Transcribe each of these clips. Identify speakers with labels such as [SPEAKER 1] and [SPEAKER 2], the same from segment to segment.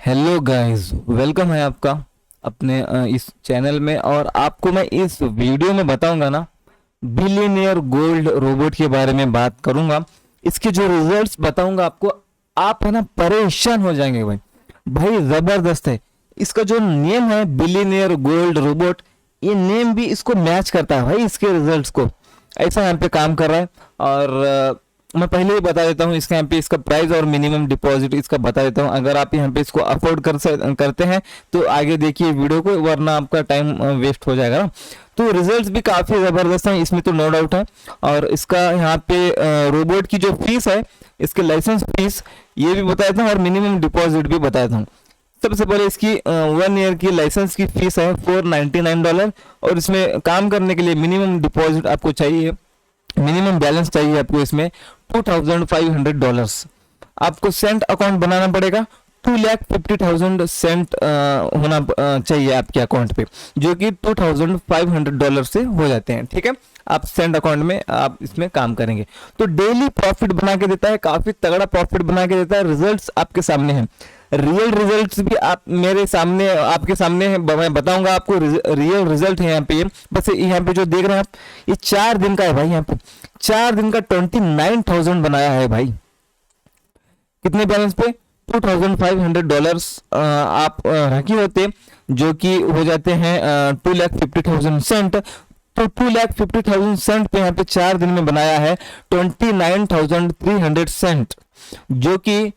[SPEAKER 1] Hello guys, welcome है आपका अपने इस चैनल में। और आपको मैं इस वीडियो में बताऊंगा ना, बिलियनियर गोल्ड रोबोट के बारे में बात करूंगा। इसके जो रिजल्ट्स बताऊंगा आपको, आप है ना परेशान हो जाएंगे भाई। भाई जबरदस्त है। इसका जो नेम है बिलियनियर गोल्ड रोबोट, ये नेम भी इसको मैच करता है भाई, इसके रिजल्ट्स को। ऐसा यहाँ पे काम कर रहा है। और मैं पहले ही बता देता हूँ, इसका यहाँ पे इसका प्राइस और मिनिमम डिपॉजिट इसका बता देता हूँ। अगर आप यहाँ पे इसको अफोर्ड करते हैं तो आगे देखिए वीडियो को, वरना आपका टाइम वेस्ट हो जाएगा ना। तो रिजल्ट्स भी काफ़ी ज़बरदस्त हैं, इसमें तो नो डाउट है। और इसका यहाँ पे रोबोट की जो फीस है, इसके लाइसेंस फीस ये भी बता देता हूँ और मिनिमम डिपॉजिट भी बता देता हूँ। सबसे पहले इसकी 1 ईयर की लाइसेंस की फीस है $499। और इसमें काम करने के लिए मिनिमम डिपॉजिट आपको चाहिए, मिनिमम बैलेंस चाहिए आपको इसमें $2,500। आपको सेंट अकाउंट बनाना पड़ेगा। 2,50,000 सेंट होना चाहिए आपके अकाउंट पे, जो कि $2,500 से हो जाते हैं। ठीक है, आप सेंट अकाउंट में आप इसमें काम करेंगे तो डेली प्रॉफिट बना के देता है, काफी तगड़ा प्रॉफिट बना के देता है। रिजल्ट्स आपके सामने हैं, रियल रिजल्ट्स भी आप मेरे सामने आपके सामने है। मैं बताऊंगा आपको रियल रिजल्ट है यहाँ पे। बस यहाँ पे जो देख रहे हैं आप, ये 4 दिन का है भाई। यहाँ पे 4 दिन का 29,000 बनाया है भाई। कितने बैलेंस पे? $2,500 आप रखे होते, जो कि हो जाते हैं 2,50,000 सेंट। तो 2,50,000 सेंट पे यहाँ पे 4 दिन में बनाया है 29,300 सेंट, जो कि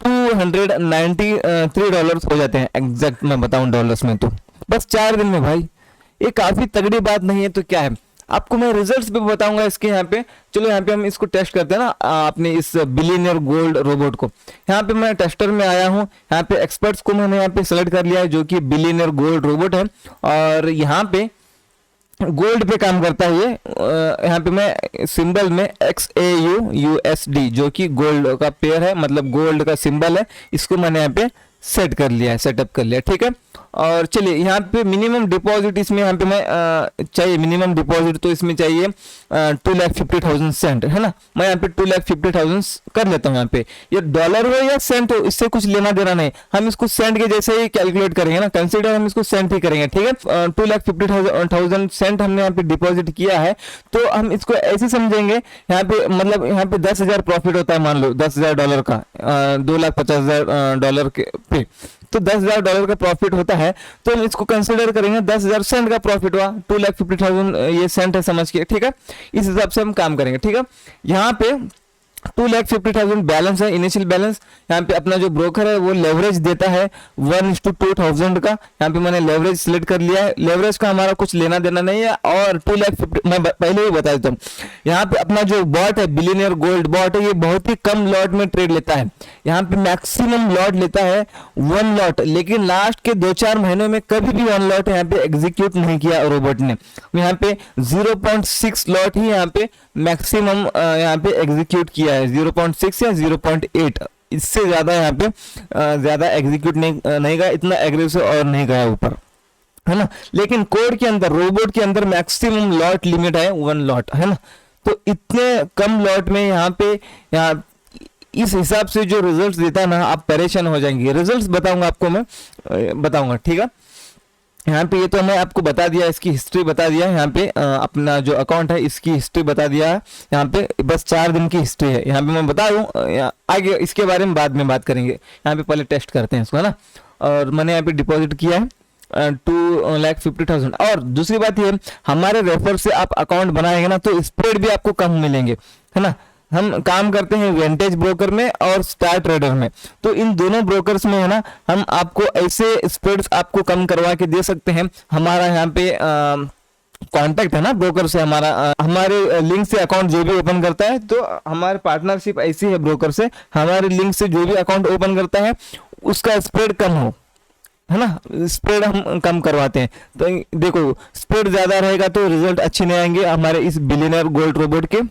[SPEAKER 1] $293 हो जाते हैं एग्जैक्ट। मैं बताऊं डॉलर्स में, तो बस 4 दिन में भाई, ये काफी तगड़ी बात नहीं है तो क्या है। आपको मैं रिजल्ट्स भी बताऊंगा इसके यहाँ पे। चलो यहाँ पे हम इसको टेस्ट करते हैं ना, आपने इस बिलियनियर गोल्ड रोबोट को। यहाँ पे मैं टेस्टर में आया हूँ, यहाँ पे एक्सपर्ट्स को मैंने यहाँ पे सेलेक्ट कर लिया है, जो कि बिलियनियर गोल्ड रोबोट है। और यहाँ पे गोल्ड पे काम करता है ये। यहाँ पे मैं सिंबल में XAUUSD, जो कि गोल्ड का पेयर है, मतलब गोल्ड का सिंबल है, इसको मैंने यहाँ पे सेट कर लिया है, सेटअप कर लिया। ठीक है, और चलिए यहाँ पे मिनिमम डिपॉजिट इसमें यहाँ पे मैं चाहिए, मिनिमम डिपॉजिट तो इसमें चाहिए 2,50,000 सेंट, है ना। मैं यहाँ पे 2,50,000 कर लेता हूँ। यहाँ पे ये डॉलर हो या सेंट हो, इससे कुछ लेना देना नहीं, हम इसको सेंट के जैसे ही कैलकुलेट करेंगे ना, कंसीडर हम इसको सेंट ही करेंगे। ठीक है, 2,50,000 सेंट हमने यहाँ पे डिपॉजिट किया है, तो हम इसको ऐसे समझेंगे। यहाँ पे मतलब यहाँ पे 10,000 प्रॉफिट होता है, मान लो $10,000 का, $2,50,000 पे, तो $10,000 का प्रॉफिट होता है। तो हम इसको कंसिडर करेंगे 10,000 सेंट का प्रॉफिट हुआ, 2,50,000 ये सेंट है समझ के। ठीक है, इस हिसाब से हम काम करेंगे। ठीक है, यहाँ पे 2,50,000 बैलेंस है, इनिशियल बैलेंस। यहाँ पे अपना जो ब्रोकर है वो लेवरेज देता है 1:2,000 का। यहाँ पे मैंने लेवरेज सिलेक्ट कर लिया है, लेवरेज का हमारा कुछ लेना देना नहीं है। और 2,50,000 मैं पहले ही बता देता हूँ, यहाँ पे अपना जो बॉट है, बिलियनियर गोल्ड बॉट है, ये बहुत ही कम लॉट में ट्रेड लेता है। यहाँ पे मैक्सिमम लॉट लेता है 1 लॉट, लेकिन लास्ट के 2-4 महीनों में कभी भी 1 लॉट यहाँ पे एग्जीक्यूट नहीं किया रोबोट ने। यहाँ पे 0.6 लॉट ही यहाँ पे मैक्सिमम यहाँ पे एग्जीक्यूट किया है, 0.6 या 0.8। इससे ज्यादा यहाँ पे ज्यादा एग्जीक्यूट नहीं गया, इतना एग्रेसिव और नहीं गया ऊपर, है ना। लेकिन कोड के अंदर, रोबोट के अंदर मैक्सिमम लॉट लिमिट है 1 लॉट, है ना। तो इतने कम लॉट में यहाँ पे इस हिसाब से जो रिजल्ट्स देता है ना, आप परेशान हो जाएंगे। रिजल्ट्स बताऊंगा आपको, मैं बताऊंगा। ठीक है, यहाँ पे ये तो मैं आपको बता दिया, इसकी हिस्ट्री बता दिया। यहाँ पे अपना जो अकाउंट है इसकी हिस्ट्री बता दिया है। यहाँ पे बस 4 दिन की हिस्ट्री है। यहाँ पे मैं बता दूँ, आगे इसके बारे में बाद में बात करेंगे। यहाँ पे पहले टेस्ट करते हैं इसको, है ना। और मैंने यहाँ पे डिपॉजिट किया है 2,50,000। और दूसरी बात ये, हमारे रेफर से आप अकाउंट बनाएंगे ना, तो स्प्रेड भी आपको कम मिलेंगे, है ना। हम काम करते हैं वेंटेज ब्रोकर में और स्टार ट्रेडर में, तो इन दोनों ब्रोकर्स में है ना, हम आपको ऐसे स्प्रेड्स आपको कम करवा के दे सकते हैं। हमारा यहाँ पे कांटेक्ट है ना ब्रोकर से, हमारे लिंक से अकाउंट जो भी ओपन करता है, तो हमारे पार्टनरशिप ऐसी है ब्रोकर से, हमारे लिंक से जो भी अकाउंट ओपन करता है उसका स्प्रेड कम हो, है ना। स्प्रेड हम कम करवाते हैं। तो देखो, स्प्रेड ज्यादा रहेगा तो रिजल्ट अच्छे नहीं आएंगे। हमारे इस बिलियनियर गोल्ड रोबोट के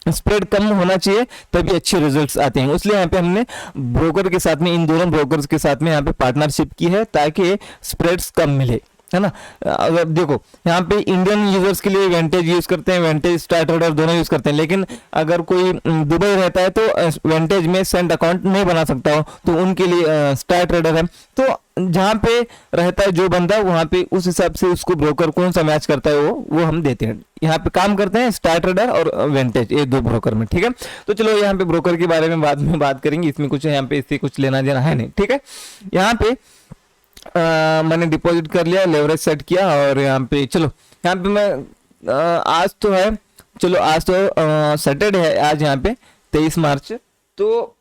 [SPEAKER 1] स्प्रेड कम होना चाहिए, तभी अच्छे रिजल्ट्स आते हैं। इसलिए यहाँ पे हमने ब्रोकर के साथ में, इन दोनों ब्रोकर्स के साथ में यहाँ पे पार्टनरशिप की है, ताकि स्प्रेड्स कम मिले। है ना। अगर देखो यहाँ पे इंडियन यूजर्स के लिए वेंटेज यूज करते हैं, वेंटेज स्टार ट्रेडर दोनों यूज करते हैं, लेकिन अगर कोई दुबई रहता है तो वेंटेज में सेंट अकाउंट नहीं बना सकता हो, तो उनके लिए स्टार ट्रेडर है। तो जहाँ पे रहता है जो बंदा, वहाँ पे उस हिसाब से उसको ब्रोकर कौन सा मैच करता है वो हम देते हैं। यहाँ पे काम करते हैं स्टार ट्रेडर और वेंटेज, ये दो ब्रोकर में, ठीक है। तो चलो यहाँ पे ब्रोकर के बारे में बाद में बात करेंगे, इसमें कुछ यहाँ पे इससे कुछ लेना देना है नहीं, ठीक है। यहाँ पे मैंने डिपॉजिट कर लिया, लेवरेज सेट किया, और यहाँ पे चलो, यहाँ पे मैं आज तो है, चलो आज तो सैटरडे है आज, यहाँ पे 23 मार्च, तो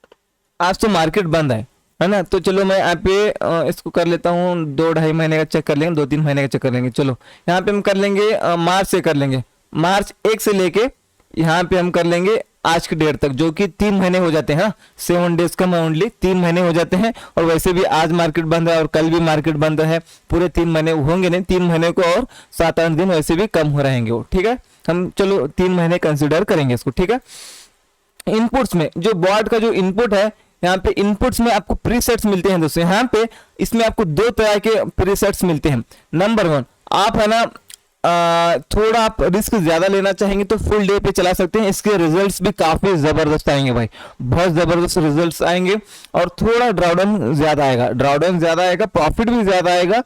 [SPEAKER 1] आज तो मार्केट बंद है ना। तो चलो मैं यहाँ पे इसको कर लेता हूँ, 2-2.5 महीने का चेक कर लेंगे, 2-3 महीने का चेक कर लेंगे। चलो यहाँ पे हम कर लेंगे मार्च से कर लेंगे, मार्च 1 से लेके यहाँ पे हम कर लेंगे आज की डेट तक, जो कि 3 महीने हो जाते हैं, हाँ 7 डेज का ओनली 3 महीने हो जाते हैं। और वैसे भी आज मार्केट बंद है और कल भी मार्केट बंद है, पूरे 3 महीने होंगे नहीं, 3 महीने को और 7-8 दिन वैसे भी कम हो रहेंगे वो, ठीक है। हम चलो 3 महीने कंसिडर करेंगे इसको, ठीक है। इनपुट्स में जो बॉट का जो इनपुट है, यहाँ पे इनपुट्स में आपको प्रीसेट्स मिलते हैं दोस्तों। यहाँ पे इसमें आपको 2 तरह के प्रीसेट्स मिलते हैं। नंबर 1, आप है ना थोड़ा आप रिस्क ज्यादा लेना चाहेंगे तो फुल डे पे चला सकते हैं, इसके रिजल्ट्स भी काफी जबरदस्त आएंगे भाई, बहुत जबरदस्त रिजल्ट्स आएंगे। और थोड़ा ड्राउडाउन ज्यादा आएगा, ड्राउडाउन ज्यादा आएगा, प्रॉफिट भी ज्यादा आएगा।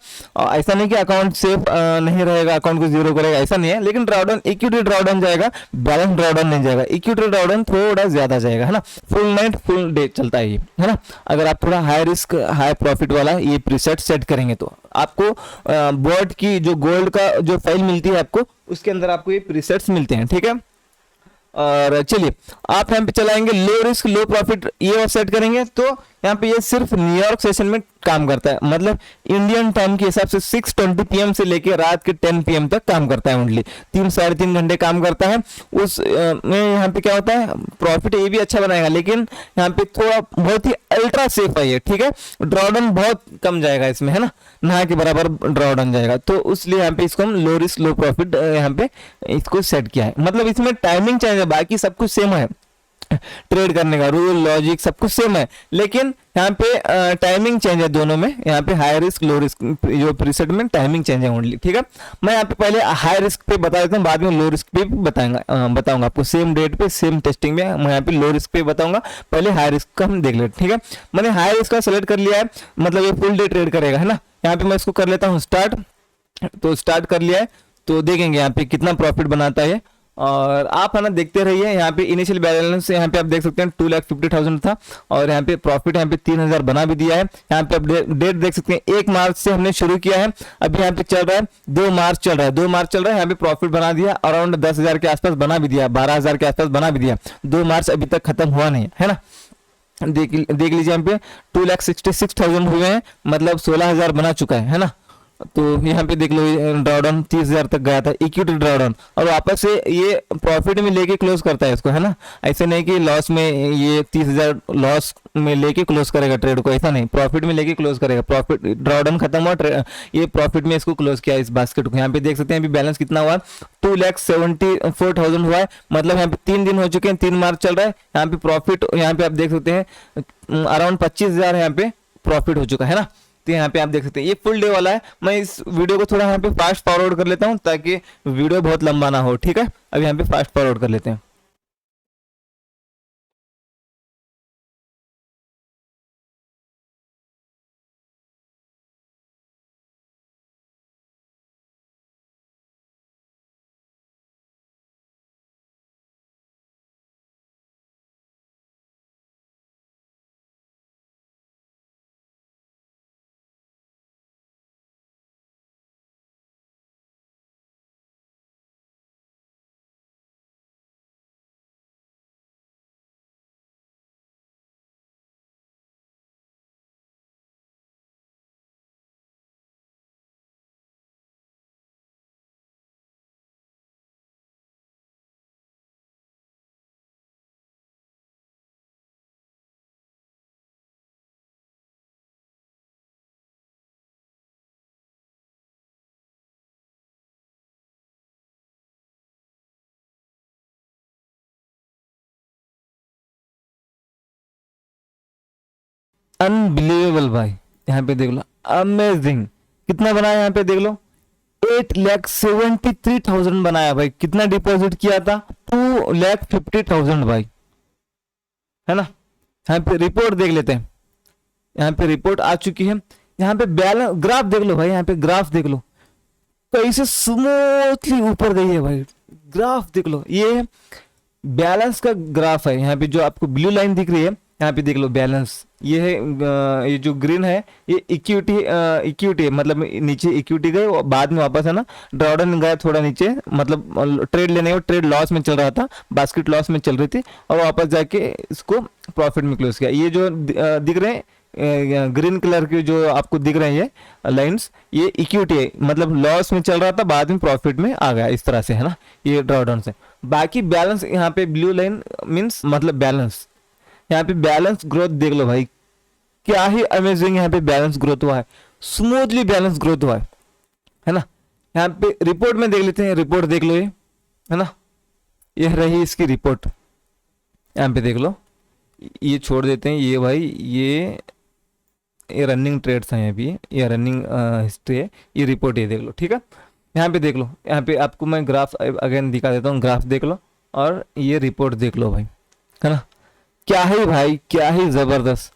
[SPEAKER 1] ऐसा नहीं कि अकाउंट सेफ नहीं रहेगा, अकाउंट को जीरो करेगा, ऐसा नहीं है, लेकिन ड्राउडाउन, इक्विटी ड्राउडाउन जाएगा, बैलेंस ड्राउडाउन नहीं जाएगा, इक्विटी ड्राउडाउन थोड़ा ज्यादा जाएगा, है ना। फुल नाइट फुल डे चलता है ये, है ना। अगर आप थोड़ा हाई रिस्क हाई प्रॉफिट वाला ये प्रीसेट सेट करेंगे तो आपको बोर्ड की जो गोल्ड का जो फाइल मिलती है आपको, उसके अंदर आपको ये प्रीसेट्स मिलते हैं, ठीक है। और चलिए आप यहाँ पे चलाएंगे लो रिस्क लो प्रॉफिट, ये सेट करेंगे तो यहाँ पे ये सिर्फ न्यूयॉर्क सेशन में काम करता है, मतलब इंडियन टाइम के हिसाब से 6:20 PM से लेके रात के 10 PM तक काम करता है ओनली, 3-3.5 घंटे काम करता है। उस में यहाँ पे क्या होता है, प्रॉफिट ये भी अच्छा बनाएगा, लेकिन यहाँ पे थोड़ा बहुत ही अल्ट्रा सेफ है ये, ठीक है। ड्रॉडाउन बहुत कम जाएगा इसमें, है ना, ना के बराबर ड्रॉडाउन जाएगा, तो इसलिए यहाँ पे इसको हम लो रिस्क लो प्रॉफिट यहाँ पे इसको सेट किया है। मतलब इसमें टाइमिंग चेंज है, बाकी सब कुछ सेम है, ट्रेड करने का रूल लॉजिक सब कुछ सेम है, लेकिन यहाँ पे टाइमिंग चेंज है दोनों में। यहाँ पे हाई रिस्क लो रिस्क जो प्रीसेट में टाइमिंग चेंज है ओनली, ठीक है। मैं यहाँ पे पहले हाई रिस्क पे बता देता हूँ, बाद में लो रिस्क पे बताऊंगा आपको, सेम डेट पे सेम टेस्टिंग में मैं यहाँ पे लो रिस्क पे बताऊंगा। पहले हाई रिस्क का हम देख लेते, ठीक है। मैंने हाई रिस्क का सेलेक्ट कर लिया है, मतलब ये फुल डे ट्रेड करेगा, है ना। यहाँ पे मैं इसको कर लेता हूँ स्टार्ट, तो स्टार्ट कर लिया है, तो देखेंगे यहाँ पे कितना प्रॉफिट बनाता है। और आप है ना देखते रहिए, यहाँ पे इनिशियल बैलेंस यहाँ पे आप देख सकते हैं 2,50,000 था, और यहाँ पे प्रॉफिट यहाँ पे 3,000 बना भी दिया है। यहाँ पे आप डेट देख सकते हैं, 1 मार्च से हमने शुरू किया है, अभी यहाँ पे चल रहा है 2 मार्च चल रहा है, 2 मार्च चल रहा है। यहाँ पे प्रॉफिट बना दिया, अराउंड 10,000 के आसपास बना भी दिया, 12,000 के आसपास बना भी दिया। 2 मार्च अभी तक खत्म हुआ नहीं है ना। देख लीजिए यहाँ पे 2,66,000 हुए हैं, मतलब 16,000 बना चुका है ना। तो यहाँ पे देख लो ड्रॉडाउन 30,000 तक गया था, इक्विटी ड्रॉडाउन, और वापस से ये प्रॉफिट में लेके क्लोज करता है इसको, है ना। ऐसे नहीं कि लॉस में ये 30,000 लॉस में लेके क्लोज करेगा ट्रेड को, ऐसा नहीं, प्रॉफिट में लेके क्लोज करेगा। प्रॉफिट ड्रॉडाउन खत्म हुआ, ये प्रॉफिट में इसको क्लोज किया इस बास्केट को। यहाँ पे देख सकते हैं अभी बैलेंस कितना हुआ, 2,74,000 हुआ है, मतलब यहाँ पे 3 दिन हो चुके हैं, 3 मार्च चल रहा है। यहाँ पे प्रॉफिट यहाँ पे आप देख सकते हैं अराउंड 25,000 यहाँ पे प्रॉफिट हो चुका है ना। तो यहाँ पे आप देख सकते हैं ये फुल डे वाला है। मैं इस वीडियो को थोड़ा यहाँ पे फास्ट फॉरवर्ड कर लेता हूँ ताकि वीडियो बहुत लंबा ना हो, ठीक है। अब यहाँ पे फास्ट फॉरवर्ड कर लेते हैं। अनबिलीवेबल भाई, यहाँ पे देख लो, अमेजिंग, कितना बना है यहाँ पे देख लो, 8,73,000 बनाया भाई। कितना डिपॉजिट किया था? 2,50,000 भाई, है ना। यहाँ पे रिपोर्ट देख लेते हैं, यहाँ पे रिपोर्ट आ चुकी है। यहाँ पे बैलेंस ग्राफ देख लो भाई, यहाँ पे ग्राफ देख लो कैसे स्मूथली ऊपर गई है भाई। ग्राफ देख लो, ये बैलेंस का ग्राफ है। यहाँ पे जो आपको ब्लू लाइन दिख रही है, यहाँ पे देख लो बैलेंस, ये है ये जो ग्रीन है ये इक्विटी, इक्विटी मतलब नीचे इक्विटी गए और बाद में वापस है ना ड्रॉडाउन गया थोड़ा नीचे, मतलब ट्रेड लेने को ट्रेड लॉस में चल रहा था, बास्केट लॉस में चल रही थी और वापस जाके इसको प्रॉफिट में क्लोज किया। ये जो दिख रहे हैं ग्रीन कलर के जो आपको दिख रहे हैं ये लाइंस, ये इक्विटी है, मतलब लॉस में चल रहा था बाद में प्रॉफिट में आ गया, इस तरह से है ना ये ड्रॉडाउन से। बाकी बैलेंस यहाँ पे ब्लू लाइन मीन्स मतलब बैलेंस, यहाँ पे बैलेंस ग्रोथ देख लो भाई, क्या ही अमेजिंग यहाँ पे बैलेंस ग्रोथ हुआ है, स्मूथली बैलेंस ग्रोथ हुआ है ना। यहाँ पे रिपोर्ट में देख लेते हैं, रिपोर्ट देख लो ये, है ना, ये रही इसकी रिपोर्ट, यहाँ पे देख लो। ये छोड़ देते हैं ये भाई, ये रनिंग ट्रेड्स हैं अभी, ये रनिंग हिस्ट्री है, ये रिपोर्ट ये देख लो, ठीक है। यहाँ पे देख लो, यहाँ पे आपको मैं ग्राफ अगेन दिखा देता हूँ, ग्राफ देख लो और ये रिपोर्ट देख लो भाई, है ना। क्या ही भाई, क्या ही जबरदस्त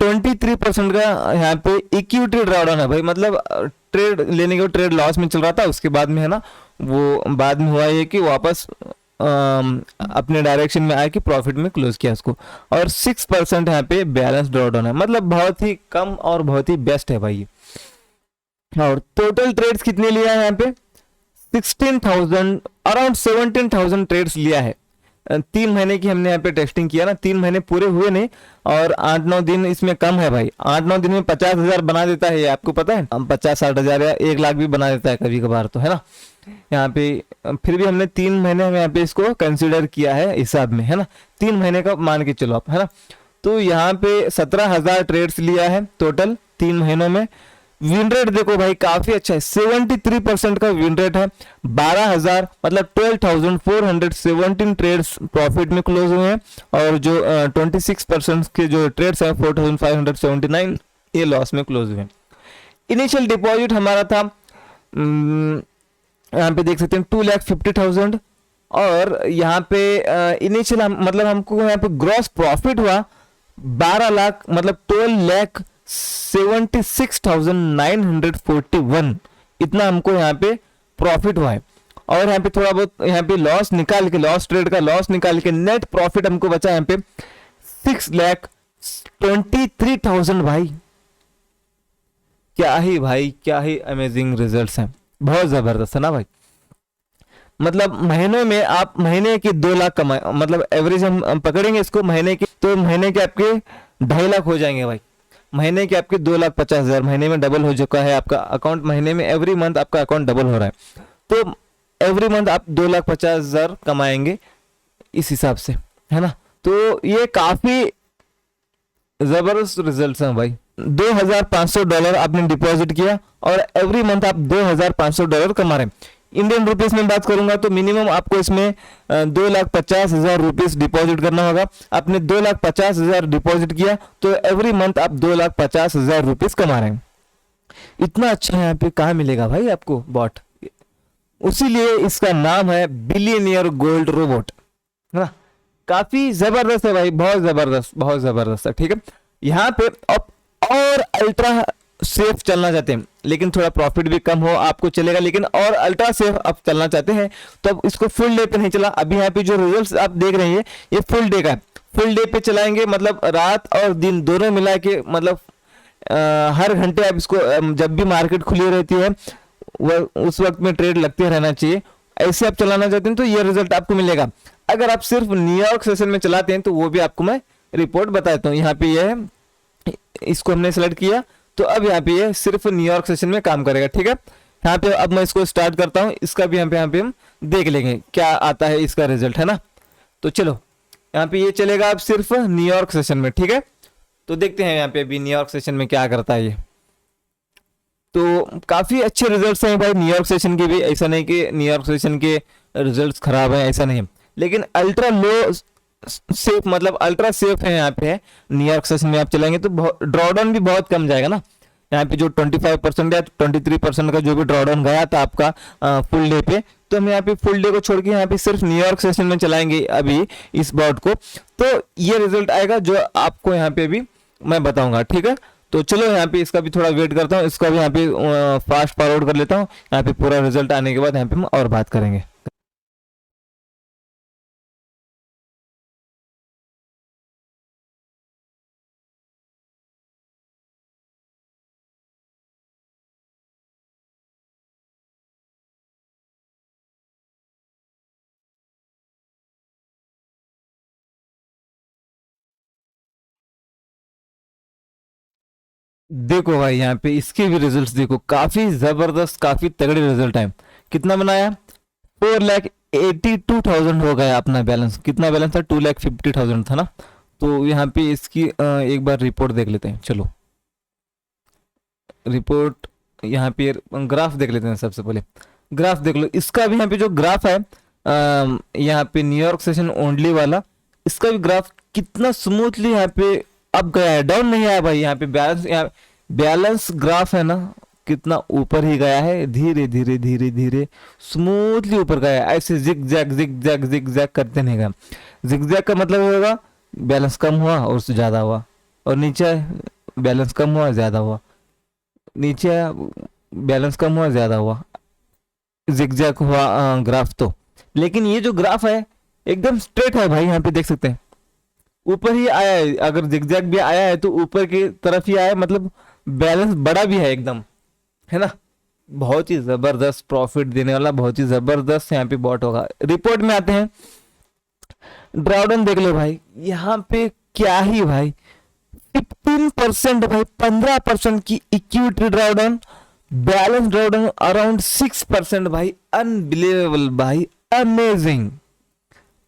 [SPEAKER 1] 23% का यहाँ पे इक्विटी ड्रॉडाउन है भाई, मतलब ट्रेड लेने के ट्रेड लॉस में चल रहा था, उसके बाद में है ना वो बाद में हुआ ये कि वापस अपने डायरेक्शन में आया कि प्रॉफिट में क्लोज किया इसको, और 6% यहाँ पे बैलेंस ड्रॉडाउन है, मतलब बहुत ही कम और बहुत ही बेस्ट है भाई। और टोटल ट्रेड्स कितने लिया है यहाँ पे? 16,000 अराउंड 17,000 ट्रेड्स लिया है। 3 महीने की हमने यहाँ पे टेस्टिंग किया ना, 3 महीने पूरे हुए नहीं और 8-9 दिन इसमें कम है भाई। 8-9 दिन में 50,000 बना देता है ये, आपको पता है, हम 50-60,000 या 1 लाख भी बना देता है कभी कभार तो, है ना। यहाँ पे फिर भी हमने 3 महीने में यहाँ पे इसको कंसिडर किया है हिसाब में, है ना, 3 महीने का मान के चलो आप, है ना। तो यहाँ पे 17,000 ट्रेड्स लिया है टोटल 3 महीनों में। विन रेट देखो भाई काफी अच्छा है, 73% का विन रेट है। 12,000 मतलब 12,417 ट्रेड्स प्रॉफिट में क्लोज हुए हैं और जो 26% के जो ट्रेड्स हैं 4,579 ये लॉस में क्लोज हुए हैं। इनिशियल डिपॉजिट हमारा था यहाँ पे देख सकते हैं 2,50,000 और यहाँ पे इनिशियल मतलब हमको यहाँ पे ग्रॉस प्रॉफिट हुआ 12 लाख मतलब 12,76,941 इतना हमको यहाँ पे प्रॉफिट हुआ है। और यहाँ पे थोड़ा बहुत यहाँ पे लॉस निकाल के, लॉस ट्रेड का लॉस निकाल के नेट प्रॉफिट हमको बचा यहाँ पे 6,23,000 भाई। क्या ही भाई, क्या ही अमेजिंग रिजल्ट्स हैं, बहुत जबरदस्त है ना भाई। मतलब महीनों में आप महीने के 2 लाख कमाए, मतलब एवरेज हम पकड़ेंगे इसको महीने के, तो महीने के आपके 2.5 लाख हो जाएंगे भाई। महीने के आपके 2,50,000 महीने में डबल हो चुका है आपका अकाउंट, महीने में एवरी मंथ आपका अकाउंट डबल हो रहा है, तो एवरी मंथ आप 2,50,000 कमाएंगे इस हिसाब से, है ना। तो ये काफी जबरदस्त रिजल्ट्स हैं भाई। $2,500 आपने डिपॉजिट किया और एवरी मंथ आप $2,500 कमा रहे हैं। इंडियन रुपीस में बात करूंगा तो मिनिमम आपको इसमें 2,50,000 रुपीस डिपॉजिट करना होगा। आपने 2,50,000 डिपॉजिट किया तो एवरी मंथ आप 2,50,000 रुपीस कमा रहे हैं। इतना अच्छा यहाँ पे कहाँ मिलेगा भाई आपको बॉट, उसीलिए इसका नाम है बिलियनियर गोल्ड रोबोट, है ना। काफी जबरदस्त है भाई, बहुत जबरदस्त, बहुत जबरदस्त है, ठीक है। यहाँ पे आप और अल्ट्रा सेफ चलना चाहते हैं लेकिन थोड़ा प्रॉफिट भी कम हो आपको चलेगा, लेकिन और अल्ट्रा सेफ आप चलना चाहते हैं तो अब इसको फुल डे पे नहीं चला। अभी यहाँ पे जो रिजल्ट्स आप देख रहे हैं ये फुल डे का है, फुल डे पे चलाएंगे, मतलब रात और दिन दोनों मिला के, मतलब हर घंटे आप इसको जब भी मार्केट खुली रहती है उस वक्त में ट्रेड लगते रहना चाहिए। ऐसे आप चलाना चाहते हैं तो ये रिजल्ट आपको मिलेगा। अगर आप सिर्फ न्यूयॉर्क सेशन में चलाते हैं तो वो भी आपको मैं रिपोर्ट बताता हूँ। यहाँ पे ये है, इसको हमने सेलेक्ट किया तो अब यहाँ पे ये सिर्फ न्यूयॉर्क सेशन में काम करेगा, ठीक है। यहाँ पे अब मैं इसको स्टार्ट करता हूँ, इसका भी यहाँ पे हम देख लेंगे क्या आता है इसका रिजल्ट, है ना। तो चलो यहाँ पे ये चलेगा अब सिर्फ न्यूयॉर्क सेशन में, ठीक है। तो देखते हैं यहाँ पे अभी न्यूयॉर्क सेशन में क्या करता है ये। तो काफी अच्छे रिजल्ट्स हैं भाई न्यूयॉर्क सेशन के भी, ऐसा नहीं कि न्यूयॉर्क सेशन के रिजल्ट्स खराब हैं, ऐसा नहीं है, लेकिन अल्ट्रा लो सेफ, मतलब अल्ट्रा सेफ है यहाँ पे न्यूयॉर्क सेशन में आप चलाएंगे तो ड्रॉडाउन भी बहुत कम जाएगा ना। यहाँ पे जो 25% या 23% का जो भी ड्रॉडाउन गया था आपका फुल डे पे, तो हम यहाँ पे फुल डे को छोड़ के यहाँ पे सिर्फ न्यूयॉर्क सेशन में चलाएंगे अभी इस बॉट को, तो ये रिजल्ट आएगा जो आपको यहाँ पे अभी मैं बताऊंगा, ठीक है। तो चलो यहाँ पे इसका भी थोड़ा वेट करता हूँ, इसका भी यहाँ पे फास्ट फॉरवर्ड कर लेता हूँ, यहाँ पे पूरा रिजल्ट आने के बाद यहाँ पे हम और बात करेंगे। देखो भाई यहाँ पे इसके भी रिजल्ट्स देखो, काफी जबरदस्त काफी तगड़े रिजल्ट आए। कितना बनाया, 4,82,000 हो गया अपना बैलेंस। कितना बैलेंस था, 2,50,000 था ना। तो यहाँ पे इसकी एक बार रिपोर्ट देख लेते हैं, चलो रिपोर्ट यहाँ पे ग्राफ देख लेते हैं। सबसे पहले ग्राफ देख लो, इसका भी यहाँ पे जो ग्राफ है यहाँ पे न्यूयॉर्क सेशन ओनली वाला, इसका भी ग्राफ कितना स्मूथली यहाँ पे अप गया है, डाउन नहीं आया भाई। यहाँ पे बैलेंस ग्राफ है ना, कितना ऊपर ही गया है, धीरे धीरे धीरे धीरे स्मूथली ऊपर गया है। ऐसे zig zag zig zag zig zag करते नहीं गया। जिग जैग का मतलब होगा बैलेंस कम हुआ और उससे ज्यादा हुआ, और नीचे बैलेंस कम हुआ ज्यादा हुआ, नीचे बैलेंस कम हुआ ज्यादा हुआ, जिगजैग हुआ ग्राफ तो। लेकिन ये जो ग्राफ है एकदम स्ट्रेट है भाई, यहाँ पे देख सकते हैं ऊपर ही आया है। अगर जिगजैग भी आया है तो ऊपर की तरफ ही आया है, मतलब बैलेंस बड़ा भी है एकदम, है ना। बहुत ही जबरदस्त प्रॉफिट देने वाला, बहुत ही जबरदस्त यहाँ पे बॉट होगा। रिपोर्ट में आते हैं, ड्रॉडाउन देख लो भाई, यहाँ पे क्या ही भाई 15% भाई, 15% की equity drawdown, balance drawdown around 6% भाई। अनबिलीवेबल भाई, अमेजिंग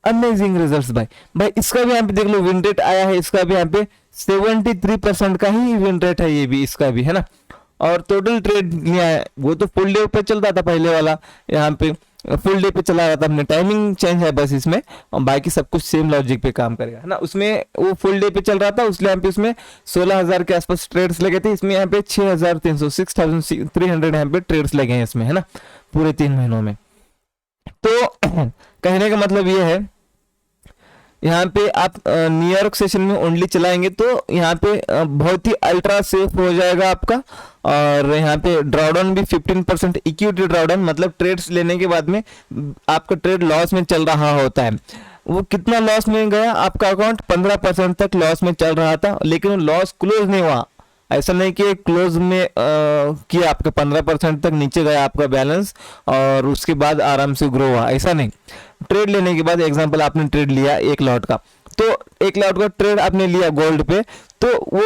[SPEAKER 1] अमेजिंग रिजल्ट्स भाई। भाई इसका भी यहाँ पे देख लो विन रेट आया है, इसका भी यहाँ पे 73% का ही विन रेट है, ये भी इसका भी है ना। और टोटल ट्रेड लिया है, वो तो फुल डे पे चल रहा था पहले वाला, यहाँ पे फुल डे पे चला रहा था हमने, टाइमिंग चेंज है बस इसमें, और बाकी सब कुछ सेम लॉजिक पे काम करेगा, है ना। उसमें वो फुल डे पे चल रहा था, उसलिए यहाँ पे उसमें 16,000 के आसपास ट्रेड्स लगे थे, इसमें यहाँ पे 6,300 6,300 यहाँ पे ट्रेड्स लगे हैं इसमें, है ना, पूरे 3 महीनों में। तो कहने का मतलब ये है, यहाँ पे आप न्यूयॉर्क सेशन में ओनली चलाएंगे तो यहाँ पे बहुत ही अल्ट्रा सेफ हो जाएगा आपका। और यहाँ पे ड्रॉडाउन भी 15% इक्विटी ड्रॉडाउन, मतलब ट्रेड्स लेने के बाद में आपका ट्रेड लॉस में चल रहा होता है। वो कितना लॉस में गया, आपका अकाउंट 15% तक लॉस में चल रहा था, लेकिन लॉस क्लोज नहीं हुआ। ऐसा नहीं कि क्लोज में किया आपका 15% तक नीचे गया आपका बैलेंस और उसके बाद आराम से ग्रो हुआ, ऐसा नहीं। ट्रेड लेने के बाद एग्जांपल आपने ट्रेड लिया 1 लॉट का, तो 1 लॉट का ट्रेड आपने लिया गोल्ड पे, तो वो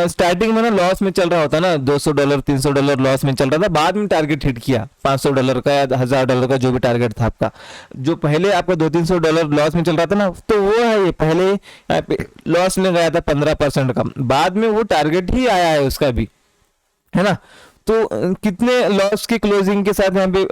[SPEAKER 1] स्टार्टिंग में ना लॉस में चल रहा होता ना, $200 $300 लॉस में चल रहा था, बाद में टारगेट हिट किया $500 का या $1,000 का जो भी टारगेट था आपका। जो पहले आपका $200-300 लॉस में चल रहा था ना, तो वो है ये पहले यहाँ पे लॉस में गया था 15% का, बाद में वो टारगेट ही आया है उसका भी, है ना। तो कितने लॉस की क्लोजिंग के साथ यहाँ पे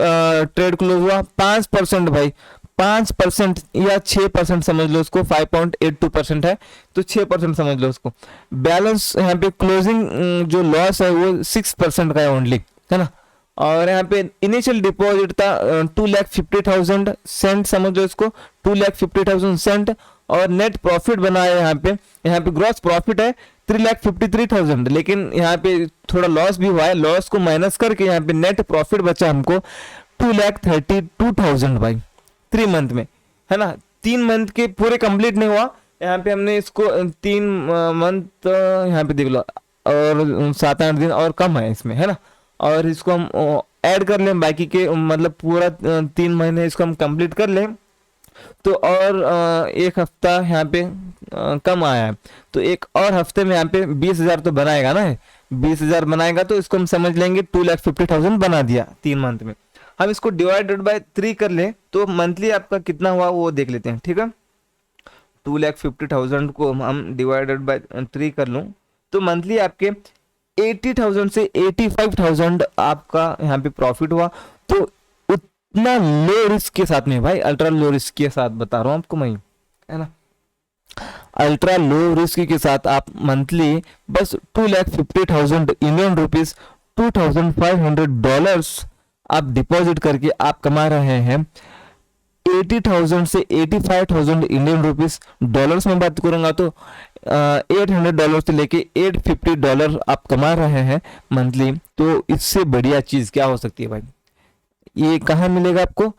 [SPEAKER 1] ट्रेड क्लोज हुआ, 5% भाई, 5% या 6% समझ लो उसको, 5.82% है तो 6% समझ लो उसको। बैलेंस यहाँ पे क्लोजिंग जो लॉस है वो 6% का है ओनली, है ना। और यहाँ पे इनिशियल डिपॉजिट था 2,50,000 सेंट, समझ लो इसको 2,50,000 सेंट। और नेट प्रॉफिट बना है यहाँ पे ग्रॉस प्रॉफिट है 3,53,000, लेकिन यहाँ पे थोड़ा लॉस भी हुआ है, लॉस को माइनस करके यहाँ पे नेट प्रॉफिट बचा हमको 2,32,000 भाई 3 मंथ में, है ना। 3 मंथ के पूरे कंप्लीट नहीं हुआ, यहाँ पे हमने इसको 3 मंथ यहाँ पे देख लो, और 7-8 दिन और कम है इसमें, है ना। और इसको हम ऐड कर लें बाकी के, मतलब पूरा 3 महीने इसको हम कंप्लीट कर लें, तो और 1 हफ्ता यहाँ पे कम आया है, तो 1 और हफ्ते में यहाँ पे 20,000 तो बनाएगा ना, 20,000 बनाएगा, तो इसको हम समझ लेंगे 2,50,000 बना दिया 3 मंथ में। हम इसको डिवाइडेड बाय 3 कर लें तो मंथली आपका कितना हुआ वो देख लेते हैं, ठीक है। 2,50,000 को हम डिवाइडेड बाय 3 कर लूँ तो मंथली आपके 80,000 से 85,000 आपका यहाँ पे प्रॉफिट हुआ। तो उतना लो रिस्क के साथ में भाई, अल्ट्रा लो रिस्क के साथ बता रहा हूँ आपको मैं, है ना। अल्ट्रा लो रिस्क के साथ आप मंथली बस 2,50,000 इंडियन रुपीज, $2,500 आप डिपॉजिट करके आप कमा रहे हैं 80,000 से 85,000 इंडियन रुपीस। डॉलर्स में बात करूंगा तो $800 से लेके $850 आप कमा रहे हैं मंथली। तो इससे बढ़िया चीज क्या हो सकती है भाई? ये कहाँ मिलेगा आपको?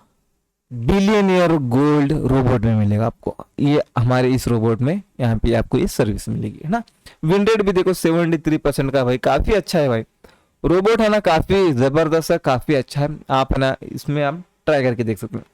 [SPEAKER 1] बिलियनियर गोल्ड रोबोट में मिलेगा आपको। ये हमारे इस रोबोट में यहाँ पे आपको ये सर्विस मिलेगी, है ना। विन रेट भी देखो 73% का भाई, काफी अच्छा है भाई। रोबोट है ना, काफी जबरदस्त है, काफी अच्छा है। आप है ना इसमें आप ट्राई करके देख सकते हैं।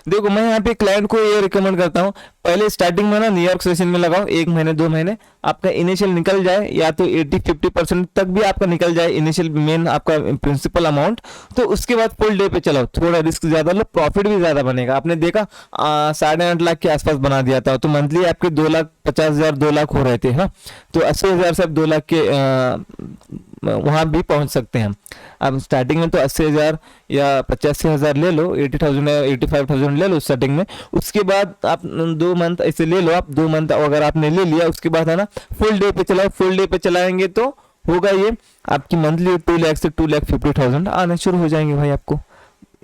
[SPEAKER 1] देखो मैं यहाँ पे क्लाइंट को ये रिकमेंड करता हूँ, पहले स्टार्टिंग में ना न्यूयॉर्क सेशन में लगाओ, 1 महीने 2 महीने आपका इनिशियल निकल जाए, या तो 80-50% तक भी आपका निकल जाए इनिशियल मेन आपका प्रिंसिपल अमाउंट। तो उसके बाद फुल डे पे चलाओ, थोड़ा रिस्क ज्यादा लो, प्रॉफिट भी ज्यादा बनेगा। आपने देखा 8.5 लाख के आसपास बना दिया था, तो मंथली आपके 2,50,000 2 लाख हो रहे थे, है ना। तो 80,000 से आप 2 लाख के वहां भी पहुंच सकते हैं। अब स्टार्टिंग में तो 80,000 या 85,000 ले लो, 80,000 या 85,000 ले लो स्टार्टिंग में। उसके बाद आप 2 मंथ ऐसे ले लो, आप 2 मंथ अगर आपने ले लिया, उसके बाद है ना फुल डे पे चलाओ। फुल डे पे चलाएंगे तो होगा ये आपकी मंथली 2 लाख से 2,50,000 आने शुरू हो जाएंगे भाई आपको।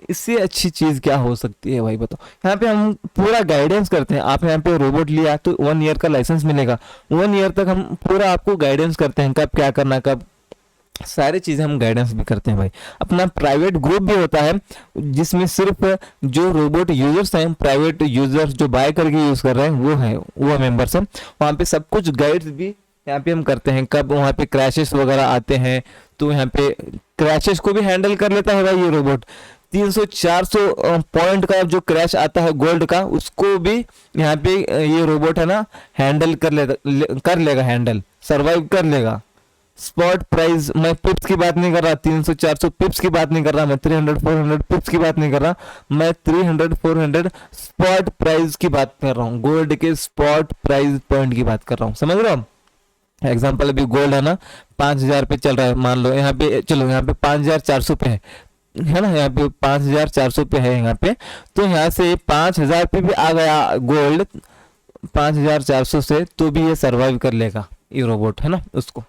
[SPEAKER 1] इससे अच्छी चीज क्या हो सकती है भाई बताओ। यहाँ पे हम पूरा गाइडेंस करते हैं। आप यहाँ पे रोबोट लिया तो 1 ईयर का लाइसेंस मिलेगा, 1 ईयर तक हम पूरा आपको गाइडेंस करते हैं, कब क्या करना, कब सारी चीजें हम गाइडेंस भी करते हैं भाई। अपना प्राइवेट ग्रुप भी होता है जिसमें सिर्फ जो रोबोट यूजर्स हैं, प्राइवेट यूजर्स जो बाय करके यूज कर रहे हैं वो मेंबर्स हैं। वहाँ पे सब कुछ गाइड्स भी यहाँ पे हम करते हैं, कब वहाँ पे क्रैशेस वगैरह आते हैं तो यहाँ पे क्रैशेस को भी हैंडल कर लेता है भाई ये रोबोट। 300-400 पॉइंट का जो क्रैश आता है गोल्ड का, उसको भी यहाँ पे ये रोबोट है ना हैंडल कर लेगा, हैंडल सर्वाइव कर लेगा। स्पॉट प्राइस, मैं पिप्स की बात नहीं कर रहा, 300-400 पिप्स की बात नहीं कर रहा, मैं 300-400 पिप्स की बात नहीं कर रहा, मैं 300-400 स्पॉट प्राइस की बात कर रहा हूँ, गोल्ड के स्पॉट प्राइस पॉइंट की बात कर रहा हूँ, समझ रहे हो। एग्जाम्पल अभी गोल्ड है ना 5,000 पे चल रहा है, मान लो यहाँ पे, चलो यहाँ पे 5,400 पे है ना, यहाँ पे 5,400 पे है यहाँ पे। तो यहाँ से 5,000 पे भी आ गया गोल्ड 5,400 से, तो भी ये सर्वाइव कर लेगा ये रोबोट, है ना उसको।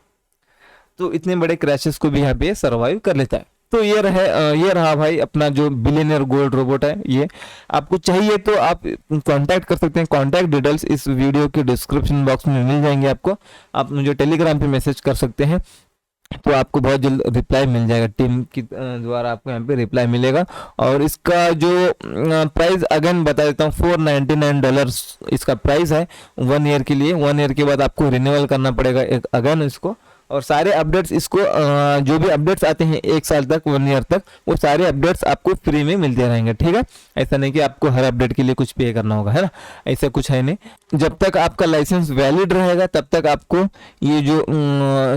[SPEAKER 1] तो इतने बड़े क्रैशेस को भी यहाँ पे सर्वाइव कर लेता है। तो ये रहा भाई अपना जो बिलियनियर गोल्ड रोबोट है। ये आपको चाहिए तो आप कांटेक्ट कर सकते हैं। कांटेक्ट डिटेल्स इस वीडियो के डिस्क्रिप्शन बॉक्स में मिल जाएंगे आपको। आप मुझे टेलीग्राम पे मैसेज कर सकते हैं, तो आपको बहुत जल्द रिप्लाई मिल जाएगा, टीम की द्वारा आपको यहाँ पे रिप्लाई मिलेगा। और इसका जो प्राइस अगेन बता देता हूँ, $499 इसका प्राइस है 1 ईयर के लिए। 1 ईयर के बाद आपको रिन्यूअल करना पड़ेगा अगेन इसको। और सारे अपडेट्स इसको जो भी अपडेट्स आते हैं 1 साल तक, 1 ईयर तक, वो सारे अपडेट्स आपको फ्री में मिलते रहेंगे, ठीक है। ऐसा नहीं कि आपको हर अपडेट के लिए कुछ पे करना होगा, है ना, ऐसा कुछ है नहीं। जब तक आपका लाइसेंस वैलिड रहेगा तब तक आपको ये जो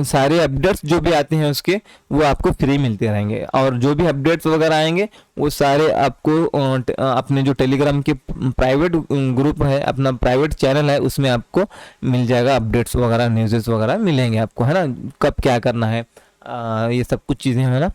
[SPEAKER 1] सारे अपडेट्स जो भी आते हैं उसके, वो आपको फ्री मिलते रहेंगे। और जो भी अपडेट्स वगैरह आएंगे वो सारे आपको अपने जो टेलीग्राम के प्राइवेट ग्रुप है, अपना प्राइवेट चैनल है, उसमें आपको मिल जाएगा। अपडेट्स वगैरह न्यूज़ वगैरह मिलेंगे आपको, है ना, कब क्या करना है, ये सब कुछ चीज़ें है ना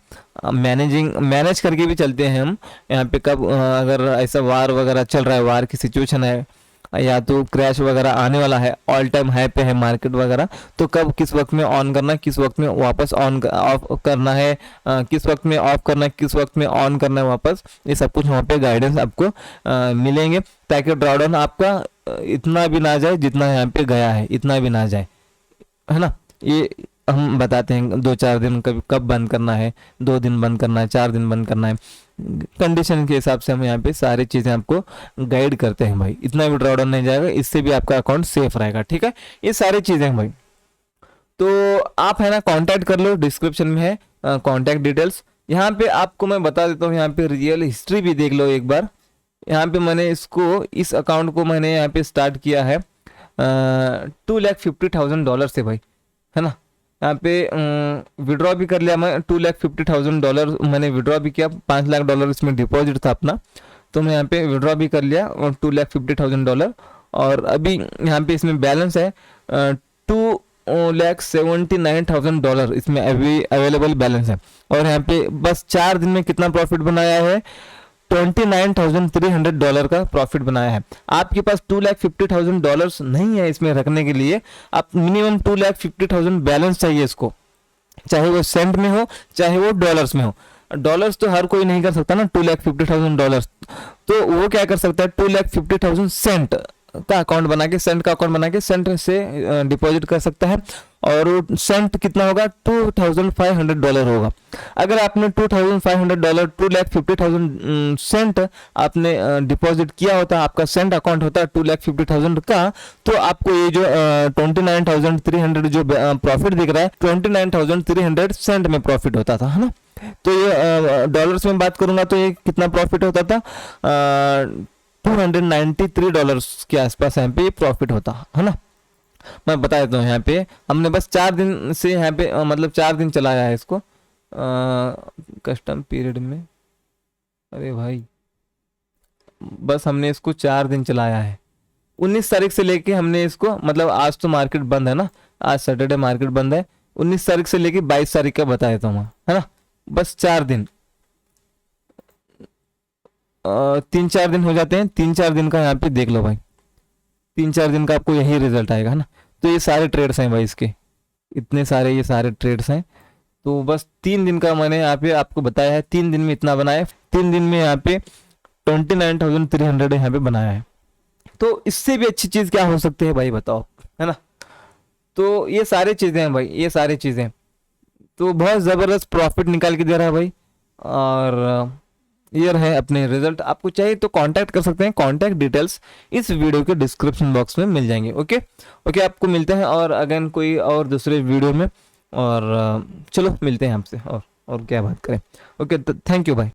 [SPEAKER 1] मैनेज करके भी चलते हैं हम यहाँ पे। कब अगर ऐसा वार वगैरह चल रहा है, वार की सिचुएशन है, या तो क्रैश वगैरह आने वाला है, ऑल टाइम हाई पे है मार्केट वगैरह, तो कब किस वक्त में ऑन करना है, किस वक्त में वापस ऑफ करना है, किस वक्त में ऑफ करना है, किस वक्त में ऑन करना है वापस, ये सब कुछ वहाँ पे गाइडेंस आपको मिलेंगे, ताकि ड्रॉडाउन आपका इतना भी ना जाए जितना यहाँ पे गया है, इतना भी ना जाए, है ना। ये हम बताते हैं 2-4 दिन कब बंद करना है, 2 दिन बंद करना है, 4 दिन बंद करना है, कंडीशन के हिसाब से हम यहाँ पे सारी चीज़ें आपको गाइड करते हैं भाई। इतना भी ड्रॉडाउन नहीं जाएगा, इससे भी आपका अकाउंट सेफ रहेगा, ठीक है। ये सारी चीज़ें हैं भाई। तो आप है ना कांटेक्ट कर लो, डिस्क्रिप्शन में है कांटेक्ट डिटेल्स। यहाँ पे आपको मैं बता देता हूँ, यहाँ पे रियल हिस्ट्री भी देख लो एक बार। यहाँ पे मैंने इस अकाउंट को मैंने यहाँ पे स्टार्ट किया है $2,50,000 से भाई, है ना। यहाँ पे विड्रॉ भी कर लिया मैं, $2,50,000 मैंने विड्रॉ भी किया, $5,00,000 इसमें डिपॉजिट था अपना, तो मैं यहाँ पे विड्रॉ भी कर लिया और $2,50,000। और अभी यहाँ पे इसमें बैलेंस है $2,79,000 इसमें अभी अवेलेबल बैलेंस है। और यहाँ पे बस 4 दिन में कितना प्रॉफिट बनाया है, $29,300 का प्रॉफिट बनाया है। आपके पास $250,000 नहीं है इसमें रखने के लिए, आप मिनिमम 250,000 बैलेंस चाहिए इसको, चाहे वो सेंट में हो चाहे वो डॉलर्स में हो। डॉलर्स तो हर कोई नहीं कर सकता ना, $250,000, तो वो क्या कर सकता है 250,000 सेंट का अकाउंट बना के, सेंट का अकाउंट बना के सेंट से डिपॉजिट कर सकता है। और वो सेंट कितना होगा, $2,500 होगा। अगर आपने $2,500 $250,000 सेंट आपने डिपॉजिट किया होता, आपका सेंट अकाउंट होता है 250,000 का, तो आपको ये जो 29,300 जो प्रॉफिट दिख रहा है, 29,300 सेंट में प्रॉफिट होता था, है ना। तो ये डॉलर्स में बात करूंगा तो ये कितना प्रॉफिट होता था, $293 के आसपास यहाँ पे प्रॉफिट होता है ना। मैं बता देता हूँ, यहाँ पे हमने बस 4 दिन से यहाँ पे मतलब 4 दिन चलाया है इसको कस्टम पीरियड में। अरे भाई, बस हमने इसको 4 दिन चलाया है। 19 तारीख से लेके हमने इसको, मतलब आज तो मार्केट बंद है ना, आज सैटरडे मार्केट बंद है, 19 तारीख से लेके 22 तारीख का बता देता हूँ, है ना। बस 4 दिन, 3-4 दिन हो जाते हैं। 3-4 दिन का यहाँ पे देख लो भाई, 3-4 दिन का आपको यही रिजल्ट आएगा ना। तो ये सारे ट्रेड्स हैं भाई इसके, इतने सारे ये सारे ट्रेड्स हैं। तो बस 3 दिन का मैंने यहाँ पे आपको बताया है, 3 दिन में इतना बनाया है, 3 दिन में यहाँ पे 29,300 यहाँ पे बनाया है। तो इससे भी अच्छी चीज़ क्या हो सकती है भाई, बताओ, है ना। तो ये सारी चीज़ें हैं भाई, ये सारी चीज़ें, तो बहुत ज़बरदस्त प्रॉफिट निकाल के दे रहा है भाई। और ये रहे अपने रिजल्ट। आपको चाहिए तो कांटेक्ट कर सकते हैं, कांटेक्ट डिटेल्स इस वीडियो के डिस्क्रिप्शन बॉक्स में मिल जाएंगे। ओके ओके, आपको मिलते हैं और अगेन कोई और दूसरे वीडियो में, और चलो मिलते हैं आपसे और क्या बात करें। ओके, थैंक यू भाई।